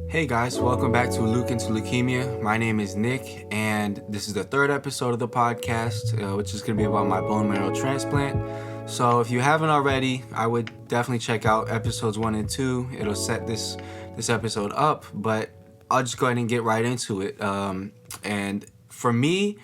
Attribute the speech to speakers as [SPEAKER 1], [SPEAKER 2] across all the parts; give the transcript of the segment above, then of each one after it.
[SPEAKER 1] Hey guys, welcome back to A Leuk Into Leukemia. My name is Nick, and this is the third episode of the podcast, which is going to be about my bone marrow transplant. So if you haven't already, I would definitely check out episodes 1 and 2. It'll set this episode up, but I'll just go ahead and get right into it. And for me,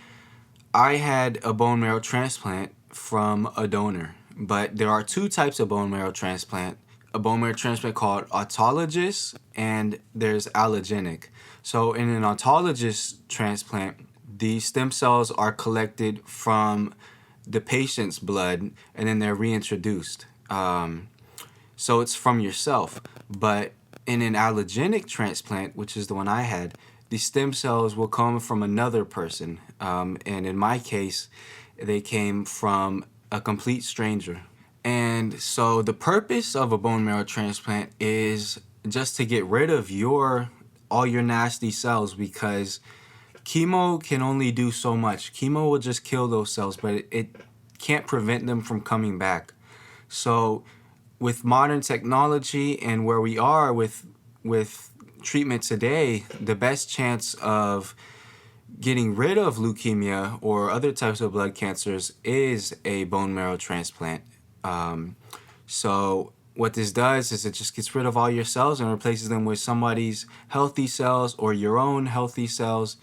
[SPEAKER 1] I had a bone marrow transplant from a donor, but there are two types of bone marrow transplant. A bone marrow transplant called autologous, and there's allogenic. So in an autologous transplant, the stem cells are collected from the patient's blood and then they're reintroduced. So it's from yourself. But in an allogenic transplant, which is the one I had, the stem cells will come from another person. And in my case, they came from a complete stranger. And so the purpose of a bone marrow transplant is just to get rid of all your nasty cells, because chemo can only do so much. Chemo will just kill those cells, but it can't prevent them from coming back. So with modern technology and where we are with treatment today, the best chance of getting rid of leukemia or other types of blood cancers is a bone marrow transplant. So what this does is it just gets rid of all your cells and replaces them with somebody's healthy cells or your own healthy cells.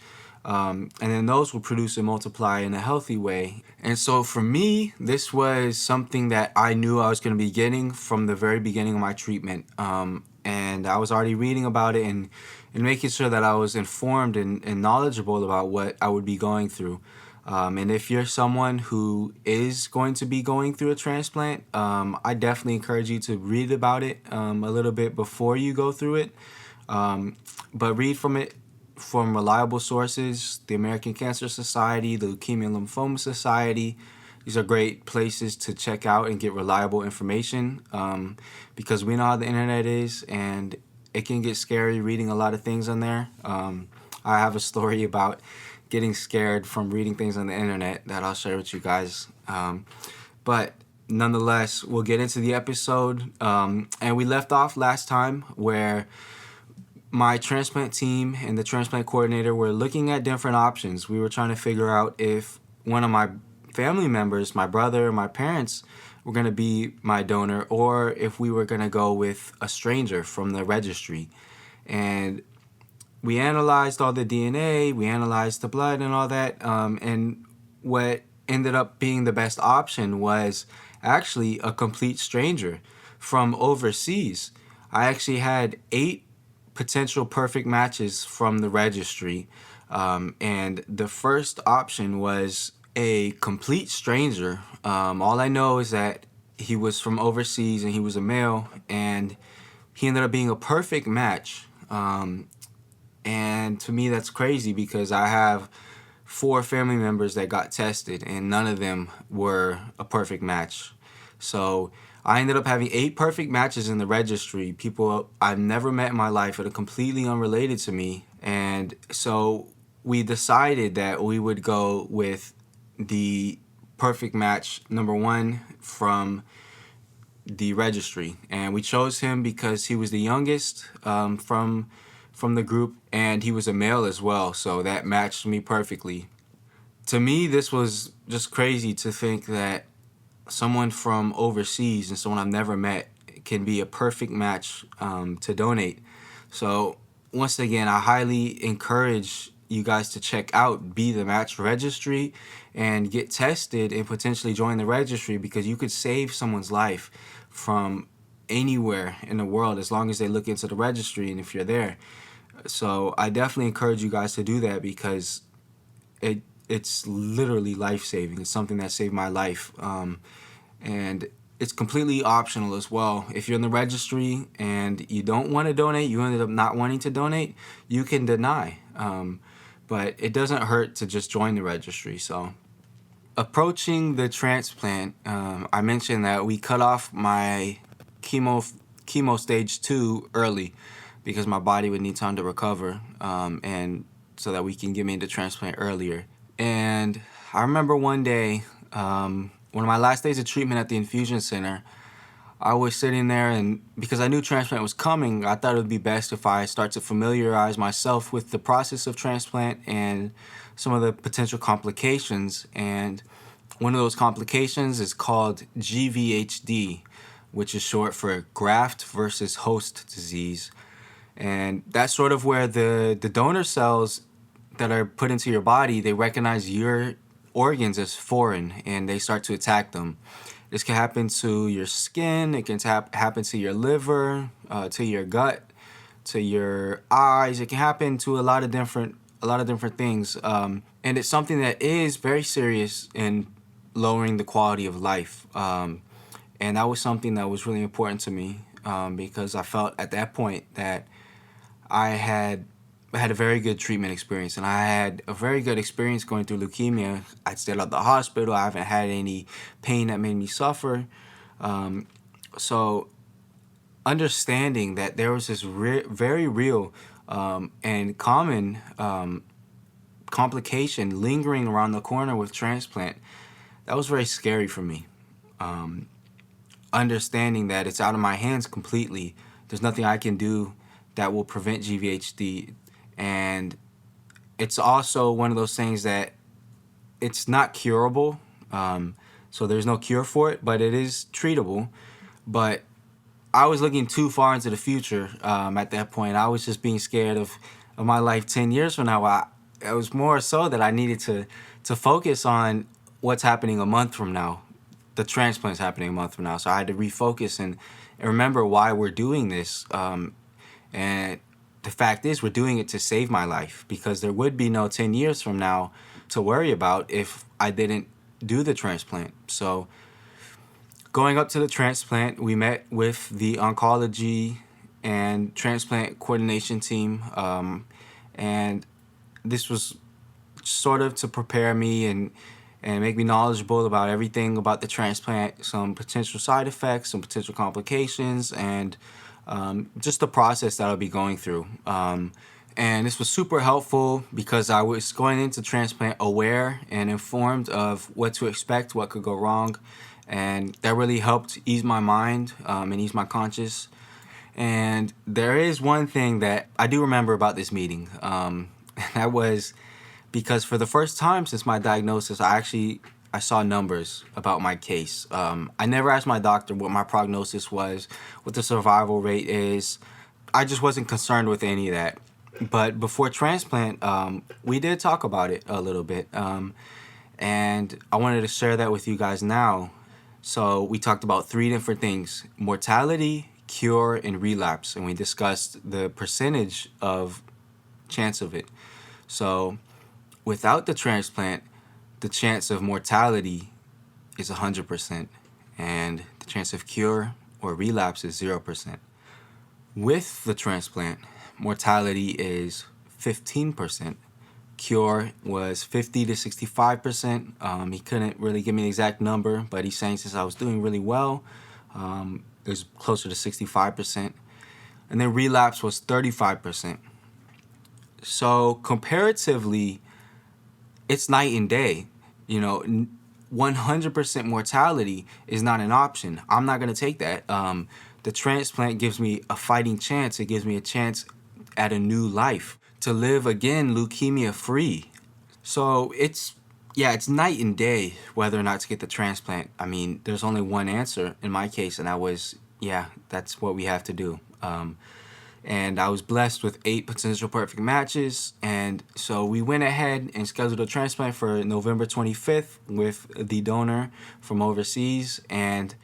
[SPEAKER 1] And then those will produce and multiply in a healthy way. And so for me, this was something that I knew I was going to be getting from the very beginning of my treatment. And I was already reading about it and making sure that I was informed and knowledgeable about what I would be going through. And if you're someone who is going to be going through a transplant, I definitely encourage you to read about it a little bit before you go through it. But read from reliable sources, the American Cancer Society, the Leukemia and Lymphoma Society. These are great places to check out and get reliable information, because we know how the internet is and it can get scary reading a lot of things on there. I have a story about getting scared from reading things on the internet that I'll share with you guys. But nonetheless, we'll get into the episode. And we left off last time where my transplant team and the transplant coordinator were looking at different options. We were trying to figure out if one of my family members, my brother, my parents, were going to be my donor, or if we were going to go with a stranger from the registry. And we analyzed all the DNA, we analyzed the blood and all that, and what ended up being the best option was actually a complete stranger from overseas. I actually had 8 potential perfect matches from the registry, and the first option was a complete stranger. All I know is that he was from overseas and he was a male, and he ended up being a perfect match. And to me, that's crazy because I have 4 family members that got tested and none of them were a perfect match. So I ended up having 8 perfect matches in the registry, people I've never met in my life that are completely unrelated to me. And so we decided that we would go with the perfect match number 1 from the registry. And we chose him because he was the youngest from the group, and he was a male as well, so that matched me perfectly. To me, this was just crazy to think that someone from overseas and someone I've never met can be a perfect match to donate. So once again, I highly encourage you guys to check out Be the Match registry and get tested and potentially join the registry, because you could save someone's life from anywhere in the world as long as they look into the registry and if you're there. So I definitely encourage you guys to do that, because it's literally life-saving. It's something that saved my life. And it's completely optional as well. If you're in the registry and you don't want to donate, you ended up not wanting to donate, you can deny. But it doesn't hurt to just join the registry. So approaching the transplant, I mentioned that we cut off my chemo stage 2 early because my body would need time to recover, and so that we can get me into transplant earlier. And I remember one day, one of my last days of treatment at the infusion center, I was sitting there, and because I knew transplant was coming, I thought it would be best if I start to familiarize myself with the process of transplant and some of the potential complications. And one of those complications is called GVHD, which is short for graft versus host disease. And that's sort of where the donor cells that are put into your body, they recognize your organs as foreign and they start to attack them. This can happen to your skin, it can happen to your liver, to your gut, to your eyes. It can happen to a lot of different things. And it's something that is very serious in lowering the quality of life. And that was something that was really important to me, because I felt at that point that I had a very good treatment experience, and I had a very good experience going through leukemia. I stayed at the hospital. I haven't had any pain that made me suffer. So understanding that there was this very real and common complication lingering around the corner with transplant, that was very scary for me. Understanding that it's out of my hands completely. There's nothing I can do that will prevent GVHD. And it's also one of those things that it's not curable. So there's no cure for it, but it is treatable. But I was looking too far into the future at that point. I was just being scared of my life 10 years from now. It was more so that I needed to focus on what's happening a month from now. The transplant's happening a month from now. So I had to refocus and remember why we're doing this. And the fact is, we're doing it to save my life, because there would be no 10 years from now to worry about if I didn't do the transplant. So going up to the transplant, we met with the oncology and transplant coordination team. And this was sort of to prepare me and make me knowledgeable about everything about the transplant, some potential side effects, some potential complications, and just the process that I'll be going through. And this was super helpful because I was going into transplant aware and informed of what to expect, what could go wrong. And that really helped ease my mind and ease my conscience. And there is one thing that I do remember about this meeting. That was because for the first time since my diagnosis, I saw numbers about my case. I never asked my doctor what my prognosis was, what the survival rate is. I just wasn't concerned with any of that. But before transplant, we did talk about it a little bit. And I wanted to share that with you guys now. So we talked about 3 different things: mortality, cure, and relapse. And we discussed the percentage of chance of it. So without the transplant, the chance of mortality is 100%, and the chance of cure or relapse is 0%. With the transplant, mortality is 15%. Cure was 50 to 65%. He couldn't really give me an exact number, but he's saying since I was doing really well, it was closer to 65%. And then relapse was 35%. So comparatively, it's night and day. 100% mortality is not an option. I'm not going to take that. The transplant gives me a fighting chance. It gives me a chance at a new life, to live again leukemia free. So it's night and day whether or not to get the transplant. I mean, there's only one answer in my case, and that was, that's what we have to do. And I was blessed with 8 potential perfect matches. And so we went ahead and scheduled a transplant for November 25th with the donor from overseas. And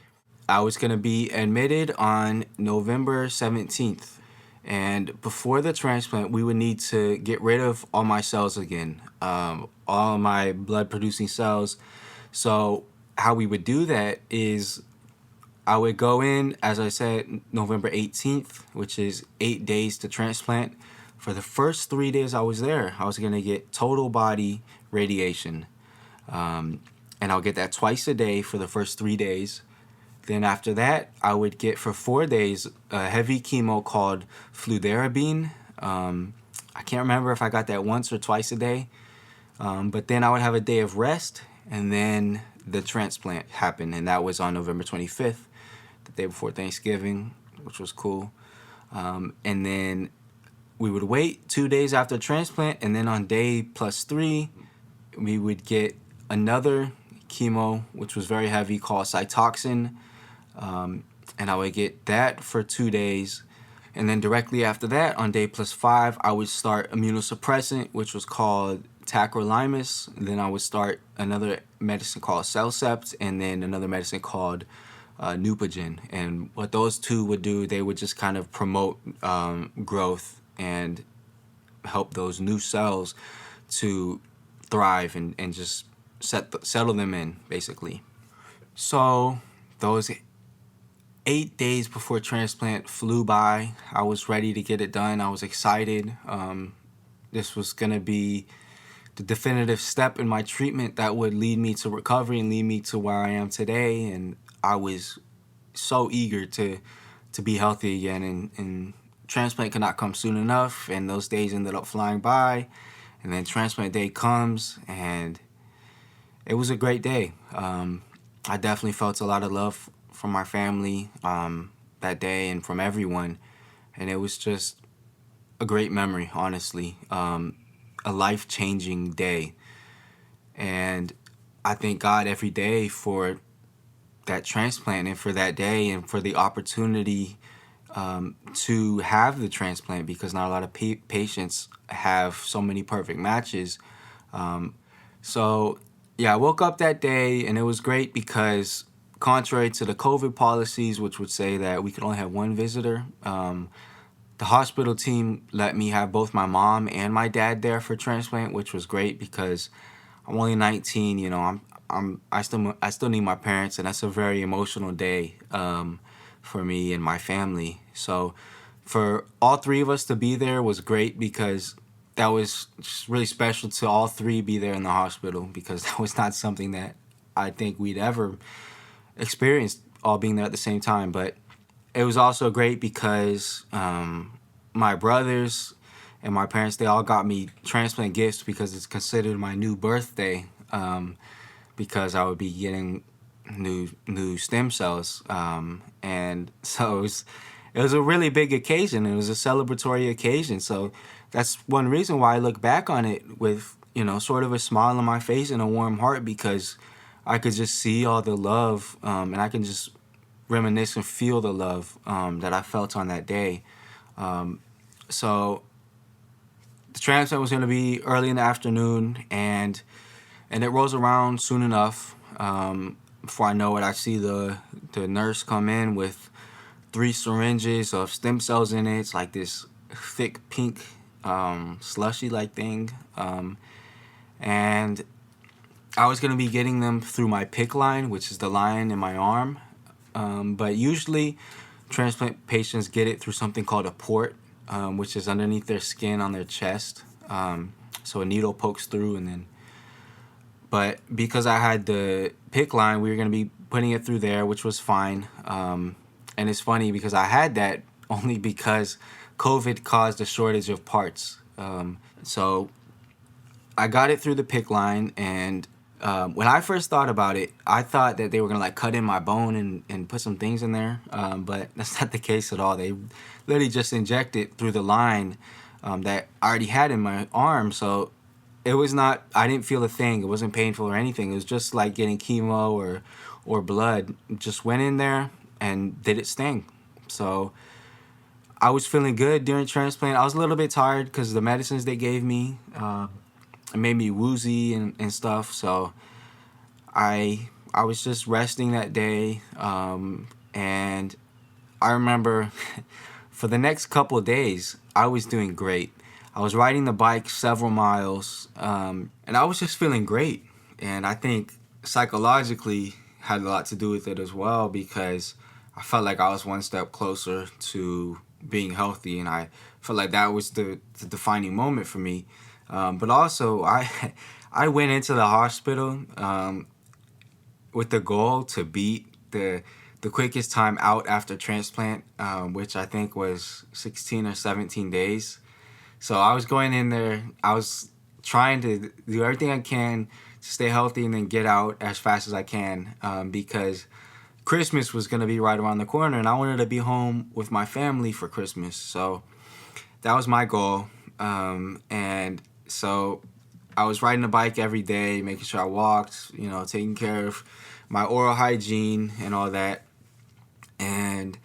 [SPEAKER 1] I was going to be admitted on November 17th. And before the transplant, we would need to get rid of all my cells again, all my blood-producing cells. So how we would do that is I would go in, as I said, November 18th, which is 8 days to transplant. For the first 3 days I was there, I was going to get total body radiation. And I'll get that twice a day for the first 3 days. Then after that, I would get for 4 days a heavy chemo called fludarabine. I can't remember if I got that once or twice a day. But then I would have a day of rest, and then the transplant happened, and that was on November 25th. the day before Thanksgiving, which was cool. And then we would wait 2 days after transplant, and then on day +3, we would get another chemo, which was very heavy, called Cytoxin. And I would get that for 2 days. And then directly after that, on day +5, I would start immunosuppressant, which was called tacrolimus. And then I would start another medicine called Cellcept, and then another medicine called Neupogen. And what those two would do, they would just kind of promote growth and help those new cells to thrive and just settle them in, basically. So those 8 days before transplant flew by. I was ready to get it done. I was excited. This was going to be the definitive step in my treatment that would lead me to recovery and lead me to where I am today. And I was so eager to be healthy again. And transplant could not come soon enough. And those days ended up flying by. And then transplant day comes, and it was a great day. I definitely felt a lot of love from my family that day and from everyone. And it was just a great memory, honestly. A life-changing day. And I thank God every day for that transplant and for that day and for the opportunity to have the transplant, because not a lot of patients have so many perfect matches. So yeah, I woke up that day and it was great because contrary to the COVID policies, which would say that we could only have one visitor, the hospital team let me have both my mom and my dad there for transplant, which was great because I'm only 19. You know, I still need my parents, and that's a very emotional day for me and my family. So for all three of us to be there was great because that was just really special to all three be there in the hospital, because that was not something that I think we'd ever experienced, all being there at the same time. But it was also great because my brothers and my parents, they all got me transplant gifts because it's considered my new birthday, because I would be getting new stem cells. And so it was a really big occasion. It was a celebratory occasion. So that's one reason why I look back on it with, you know, sort of a smile on my face and a warm heart, because I could just see all the love, and I can just reminisce and feel the love that I felt on that day. So the transplant was going to be early in the afternoon, and it rolls around soon enough. Before I know it, I see the nurse come in with 3 syringes of stem cells in it. It's like this thick pink slushy-like thing. And I was going to be getting them through my PICC line, which is the line in my arm. But usually transplant patients get it through something called a port, which is underneath their skin on their chest. So a needle pokes through, and then... But because I had the PICC line, we were going to be putting it through there, which was fine. And it's funny because I had that only because COVID caused a shortage of parts. So I got it through the PICC line, and when I first thought about it, I thought that they were going to like cut in my bone and put some things in there. But that's not the case at all. They literally just inject it through the line that I already had in my arm. So it was not, I didn't feel a thing. It wasn't painful or anything. It was just like getting chemo or blood. Just went in there and did it sting. So I was feeling good during transplant. I was a little bit tired because the medicines they gave me it made me woozy and stuff. So I was just resting that day. And I remember for the next couple of days, I was doing great. I was riding the bike several miles, and I was just feeling great. And I think psychologically had a lot to do with it as well, because I felt like I was one step closer to being healthy, and I felt like that was the defining moment for me. But also, I went into the hospital with the goal to beat the quickest time out after transplant, which I think was 16 or 17 days. So I was going in there, I was trying to do everything I can to stay healthy and then get out as fast as I can, because Christmas was going to be right around the corner, and I wanted to be home with my family for Christmas. So that was my goal. And so I was riding a bike every day, making sure I walked, taking care of my oral hygiene and all that. And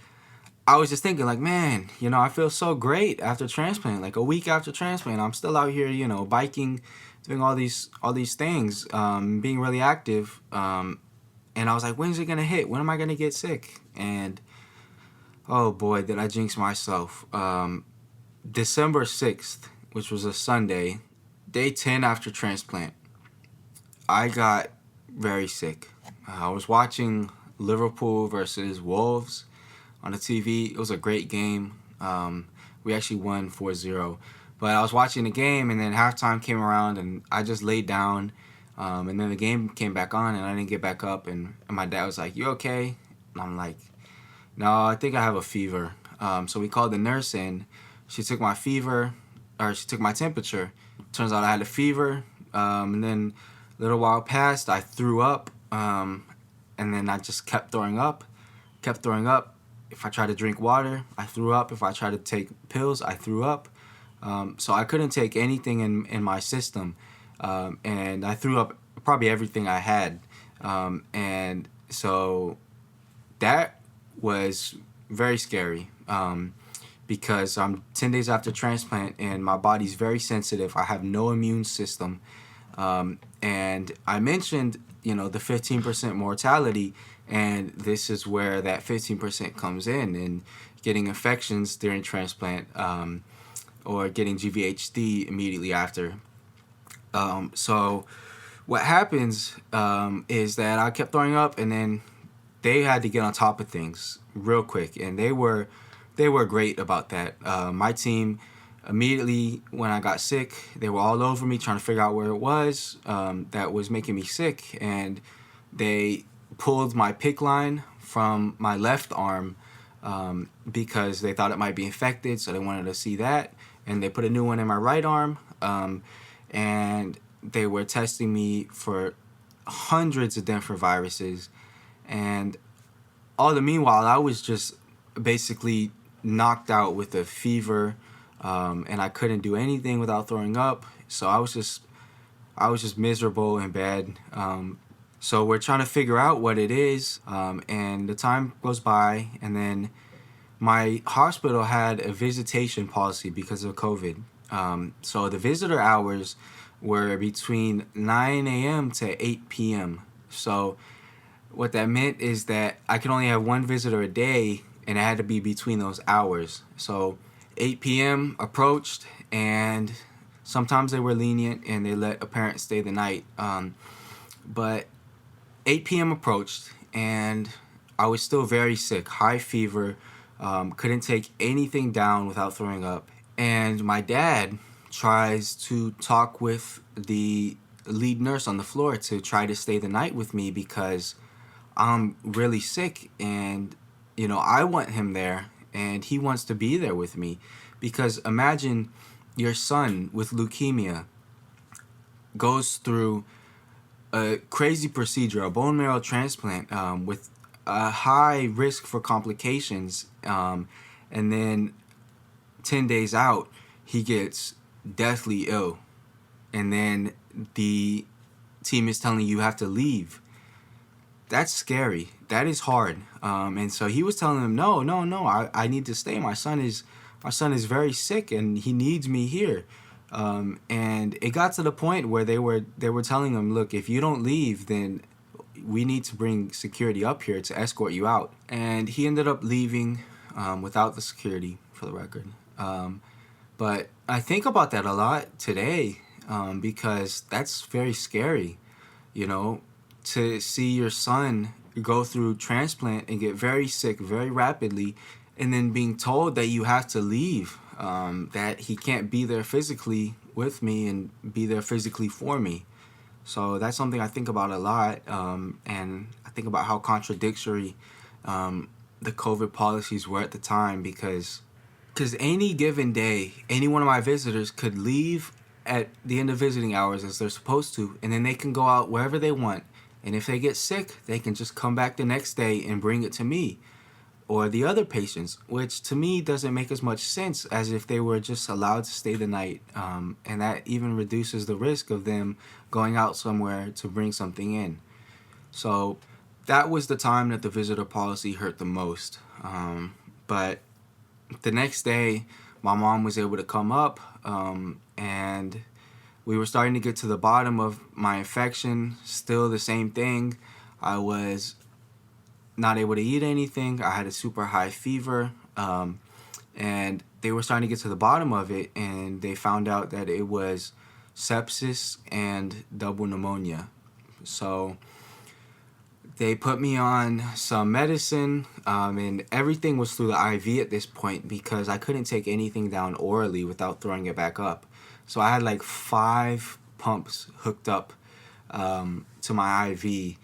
[SPEAKER 1] I was just thinking, like, man, I feel so great after transplant. Like a week after transplant, I'm still out here, biking, doing all these things, being really active. And I was like, when's it gonna hit? When am I gonna get sick? And oh boy, did I jinx myself. December 6th, which was a Sunday, day 10 after transplant, I got very sick. I was watching Liverpool versus Wolves on the TV. It was a great game. We actually won 4-0. But I was watching the game, and then halftime came around, and I just laid down. And then the game came back on, and I didn't get back up. And my dad was like, "You okay?" And I'm like, "No, I think I have a fever." So we called the nurse in. She took my temperature. Turns out I had a fever. And then a little while passed. I threw up. And then I just kept throwing up. If I tried to drink water, I threw up. If I tried to take pills, I threw up. So I couldn't take anything in my system. And I threw up probably everything I had. And so that was very scary, because I'm 10 days after transplant and my body's very sensitive. I have no immune system. And I mentioned, the 15% mortality, and this is where that 15% comes in, and getting infections during transplant, or getting GVHD immediately after. So what happens is that I kept throwing up, and then they had to get on top of things real quick, and they were great about that. My team, immediately when I got sick, they were all over me trying to figure out where it was that was making me sick, and they pulled my PICC line from my left arm because they thought it might be infected, so they wanted to see that, and they put a new one in my right arm. And they were testing me for hundreds of different viruses. And all the meanwhile, I was just basically knocked out with a fever, and I couldn't do anything without throwing up. So I was just miserable and bad. So we're trying to figure out what it is, and the time goes by, and then my hospital had a visitation policy because of COVID. So the visitor hours were between 9 a.m. to 8 p.m. So what that meant is that I could only have one visitor a day, and it had to be between those hours. So 8 p.m. approached, and sometimes they were lenient and they let a parent stay the night. But 8 p.m. approached, and I was still very sick, high fever, couldn't take anything down without throwing up. And my dad tries to talk with the lead nurse on the floor to try to stay the night with me because I'm really sick, and I want him there, and he wants to be there with me. Because imagine your son with leukemia goes through a crazy procedure, a bone marrow transplant, with a high risk for complications, and then 10 days out, he gets deathly ill. And then the team is telling you have to leave. That's scary. That is hard. And so he was telling him, no, I need to stay. My son is very sick, and he needs me here. And it got to the point where they were telling him, look, if you don't leave, then we need to bring security up here to escort you out. And he ended up leaving without the security, for the record. But I think about that a lot today, because that's very scary, to see your son go through transplant and get very sick very rapidly, and then being told that you have to leave, that he can't be there physically with me and be there physically for me. So that's something I think about a lot, and I think about how contradictory the COVID policies were at the time, because any given day, any one of my visitors could leave at the end of visiting hours as they're supposed to, and then they can go out wherever they want And if they get sick, they can just come back the next day and bring it to me or the other patients, which to me doesn't make as much sense as if they were just allowed to stay the night. And that even reduces the risk of them going out somewhere to bring something in. So that was the time that the visitor policy hurt the most. But the next day, my mom was able to come up, and we were starting to get to the bottom of my infection. Still the same thing. I was not able to eat anything. I had a super high fever, and they were starting to get to the bottom of it, and they found out that it was sepsis and double pneumonia. So they put me on some medicine, and everything was through the IV at this point because I couldn't take anything down orally without throwing it back up. So I had like 5 pumps hooked up to my IV,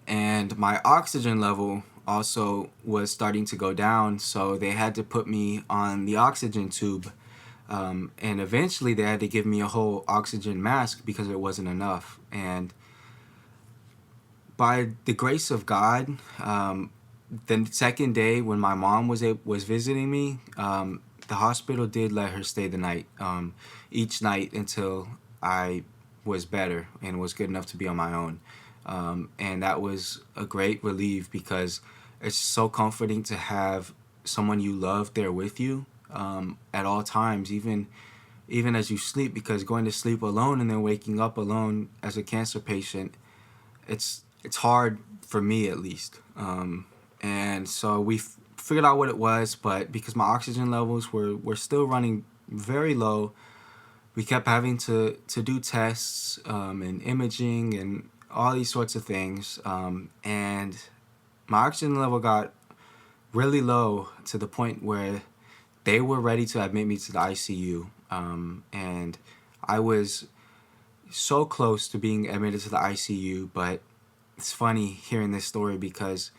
[SPEAKER 1] and my oxygen level also was starting to go down, so they had to put me on the oxygen tube, and eventually they had to give me a whole oxygen mask because it wasn't enough. And by the grace of God, the second day when my mom was visiting me, the hospital did let her stay the night, each night until I was better and was good enough to be on my own. And that was a great relief because it's so comforting to have someone you love there with you at all times, even as you sleep, because going to sleep alone and then waking up alone as a cancer patient, it's hard for me at least. And so we figured out what it was, but because my oxygen levels were still running very low, we kept having to do tests and imaging and all these sorts of things. And my oxygen level got really low to the point where they were ready to admit me to the ICU. And I was so close to being admitted to the ICU, but it's funny hearing this story because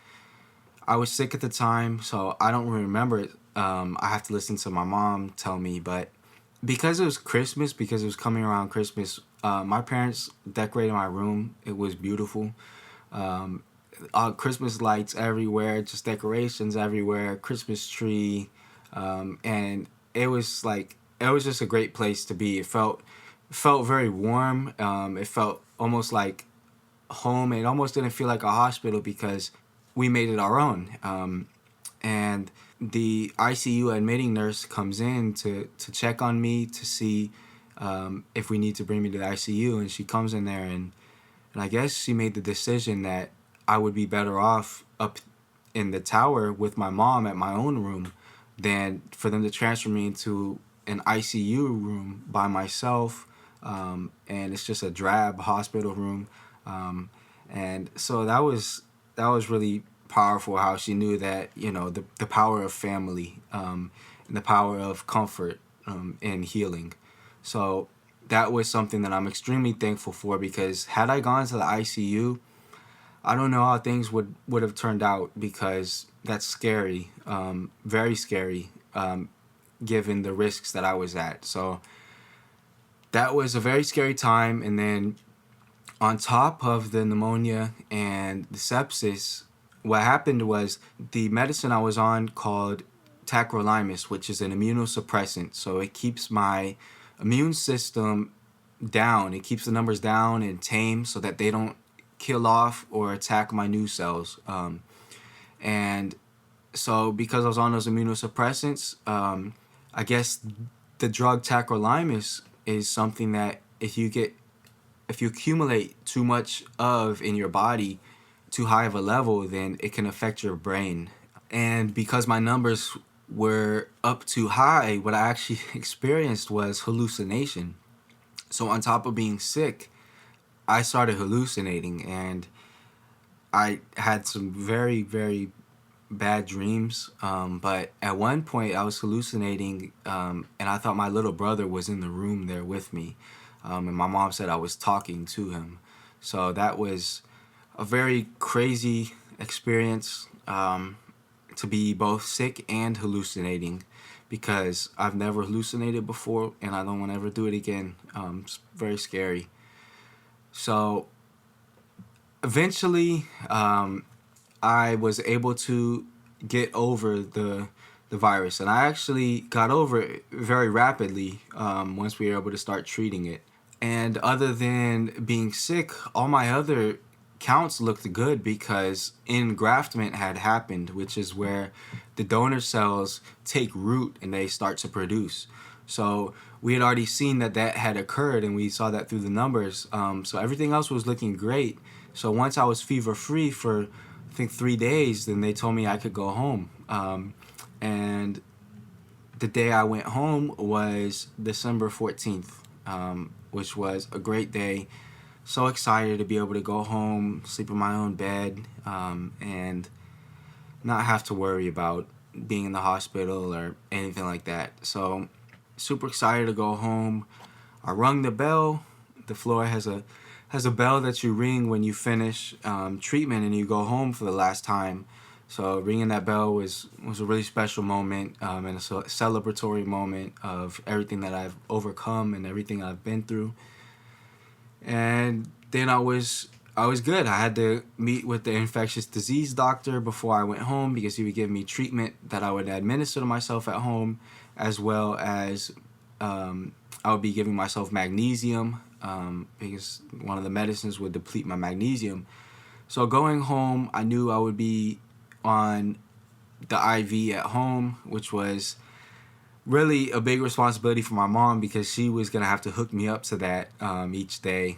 [SPEAKER 1] I was sick at the time, so I don't remember it. I have to listen to my mom tell me, but because it was Christmas, because it was coming around Christmas, my parents decorated my room. It was beautiful. Christmas lights everywhere, just decorations everywhere, Christmas tree, and it was just a great place to be. It felt very warm. It felt almost like home. It almost didn't feel like a hospital because we made it our own. And the ICU admitting nurse comes in to check on me to see if we need to bring me to the ICU, and she comes in there and I guess she made the decision that I would be better off up in the tower with my mom at my own room than for them to transfer me into an ICU room by myself. And it's just a drab hospital room. And so that was really powerful, how she knew that, the power of family, and the power of comfort, and healing. So that was something that I'm extremely thankful for, because had I gone to the ICU, I don't know how things would have turned out, because that's scary, very scary, given the risks that I was at. So that was a very scary time. And then on top of the pneumonia and the sepsis, what happened was the medicine I was on called tacrolimus, which is an immunosuppressant. So it keeps my immune system down. It keeps the numbers down and tame so that they don't kill off or attack my new cells. And so because I was on those immunosuppressants, I guess the drug tacrolimus is something that if you accumulate too much of in your body, too high of a level, then it can affect your brain. And because my numbers were up too high, what I actually experienced was hallucination. So on top of being sick, I started hallucinating, and I had some very, very bad dreams. But at one point I was hallucinating, and I thought my little brother was in the room there with me. And my mom said I was talking to him. So that was a very crazy experience, to be both sick and hallucinating, because I've never hallucinated before and I don't want to ever do it again. It's very scary. So eventually, I was able to get over the virus, and I actually got over it very rapidly once we were able to start treating it. And other than being sick, all my other counts looked good because engraftment had happened, which is where the donor cells take root and they start to produce. So we had already seen that that had occurred, and we saw that through the numbers. So everything else was looking great. So once I was fever free for, I think, 3 days, then they told me I could go home. And the day I went home was December 14th, which was a great day. So excited to be able to go home, sleep in my own bed, and not have to worry about being in the hospital or anything like that. So super excited to go home. I rung the bell. The floor has a bell that you ring when you finish treatment and you go home for the last time. So ringing that bell was a really special moment, and a celebratory moment of everything that I've overcome and everything I've been through. And then I was good. I had to meet with the infectious disease doctor before I went home because he would give me treatment that I would administer to myself at home, as well as I would be giving myself magnesium because one of the medicines would deplete my magnesium. So going home, I knew I would be on the IV at home, which was really a big responsibility for my mom because she was going to have to hook me up to that each day.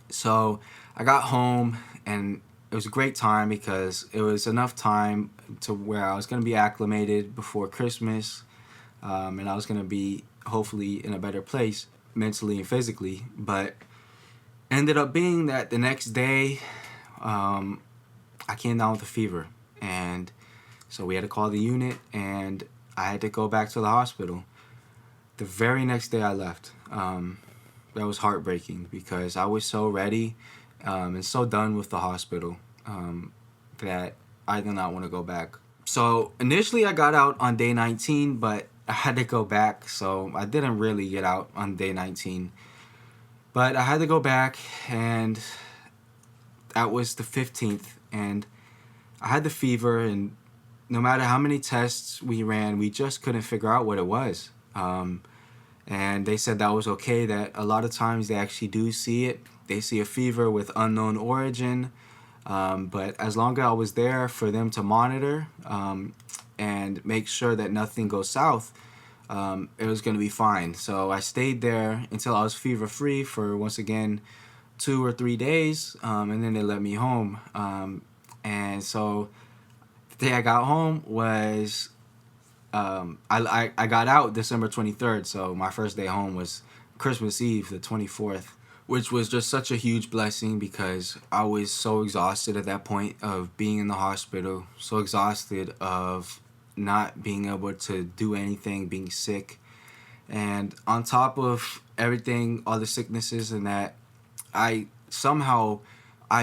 [SPEAKER 1] So I got home, and it was a great time because it was enough time to where I was going to be acclimated before Christmas, and I was going to be hopefully in a better place mentally and physically. But ended up being that the next day I came down with a fever, and so we had to call the unit, and I had to go back to the hospital. The very next day I left. That was heartbreaking because I was so ready and so done with the hospital that I did not want to go back. So initially I got out on day 19, but I had to go back, so I didn't really get out on day 19. But I had to go back, and that was the 15th, and I had the fever, and no matter how many tests we ran, we just couldn't figure out what it was. And they said that was okay, that a lot of times they actually do see it. They see a fever with unknown origin, but as long as I was there for them to monitor and make sure that nothing goes south, it was going to be fine. So I stayed there until I was fever-free for, once again, 2 or 3 days, and then they let me home. And so the day I got home was, I got out December 23rd, so my first day home was Christmas Eve, the 24th, which was just such a huge blessing because I was so exhausted at that point of being in the hospital, so exhausted of not being able to do anything, being sick. And on top of everything, all the sicknesses and that, I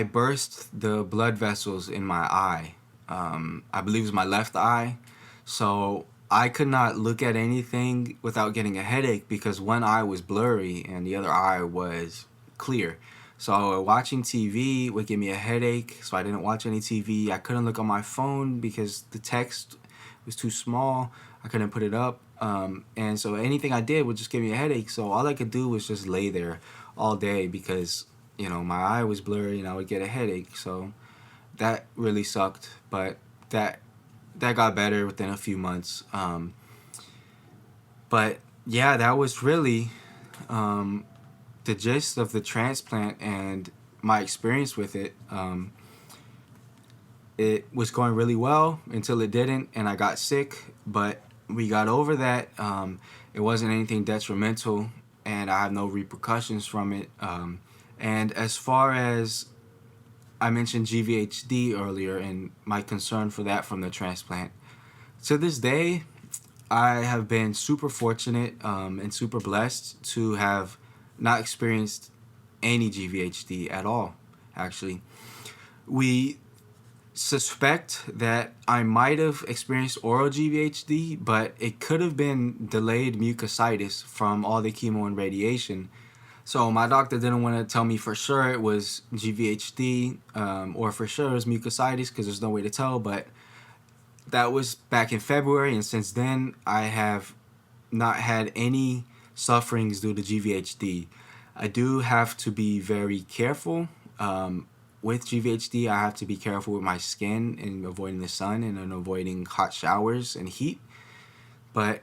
[SPEAKER 1] burst the blood vessels in my eye. I believe it was my left eye. So I could not look at anything without getting a headache because one eye was blurry and the other eye was clear. So watching TV would give me a headache, so I didn't watch any TV. I couldn't look on my phone because the text was too small. I couldn't put it up. And so anything I did would just give me a headache. So all I could do was just lay there all day because, my eye was blurry and I would get a headache. So that really sucked, but that got better within a few months. But yeah, that was really the gist of the transplant and my experience with it. It was going really well until it didn't, and I got sick, but we got over that. It wasn't anything detrimental, and I have no repercussions from it. And as far as I mentioned GVHD earlier and my concern for that from the transplant, to this day, I have been super fortunate and super blessed to have not experienced any GVHD at all, actually. We suspect that I might have experienced oral GVHD, but it could have been delayed mucositis from all the chemo and radiation So my doctor didn't want to tell me for sure it was GVHD, or for sure it was mucositis, because there's no way to tell. But that was back in February, and since then I have not had any sufferings due to GVHD. I do have to be very careful. With GVHD, I have to be careful with my skin and avoiding the sun and avoiding hot showers and heat. But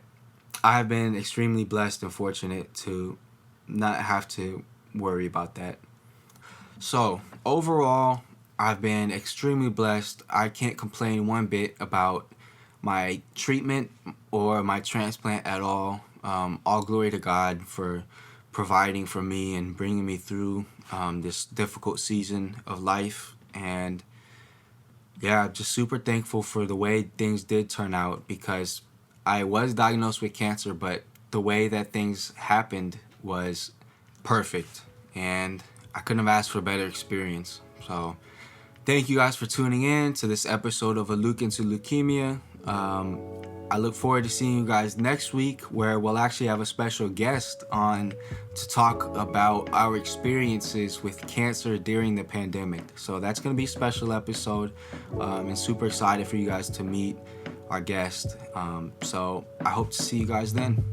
[SPEAKER 1] I've been extremely blessed and fortunate to not have to worry about that. So, overall, I've been extremely blessed. I can't complain one bit about my treatment or my transplant at all. All glory to God for providing for me and bringing me through this difficult season of life. And yeah, just super thankful for the way things did turn out, because I was diagnosed with cancer, but the way that things happened was perfect. And I couldn't have asked for a better experience. So thank you guys for tuning in to this episode of A Leuk Into Leukemia. I look forward to seeing you guys next week, where we'll actually have a special guest on to talk about our experiences with cancer during the pandemic. So that's going to be a special episode, and super excited for you guys to meet our guest. So I hope to see you guys then.